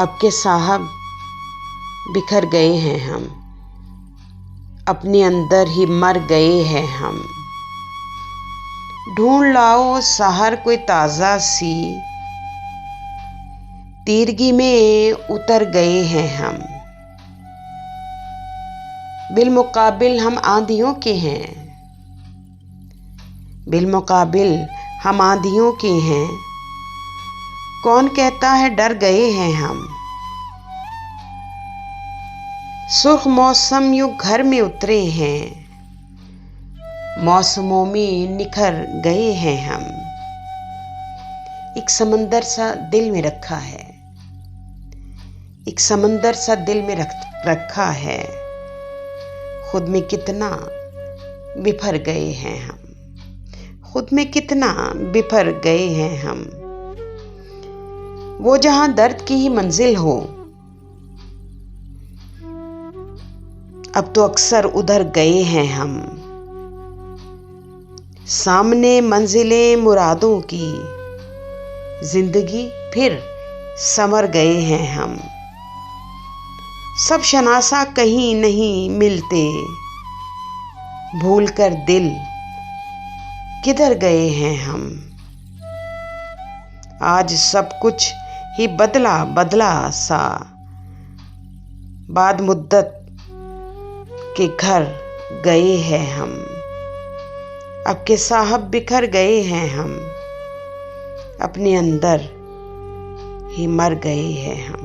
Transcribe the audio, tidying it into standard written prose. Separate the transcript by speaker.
Speaker 1: अब के साहब बिखर गए हैं हम, अपने अंदर ही मर गए हैं हम। ढूंढ लाओ सहर कोई ताज़ा सी, तीरगी में उतर गए हैं हम। बिलमुकाबिल हम आंधियों के हैं, बिलमुकाबिल हम आंधियों के हैं। कौन कहता है डर गए हैं हम। सुर्ख मौसम यूं घर में उतरे हैं, मौसमों में निखर गए हैं हम। एक समंदर सा दिल में रखा है, एक समंदर सा दिल में रखा है। खुद में कितना बिफर गए हैं हम, खुद में कितना बिफर गए हैं हम। वो जहां दर्द की ही मंजिल हो, अब तो अक्सर उधर गए हैं हम। सामने मंजिलें मुरादों की, जिंदगी फिर संवर गए हैं हम। सब शनासा कहीं नहीं मिलते, भूल कर दिल किधर गए हैं हम। आज सब कुछ ही बदला बदला सा, बाद मुद्दत के घर गए हैं हम। अब के साहब बिखर गए हैं हम, अपने अंदर ही मर गए हैं हम।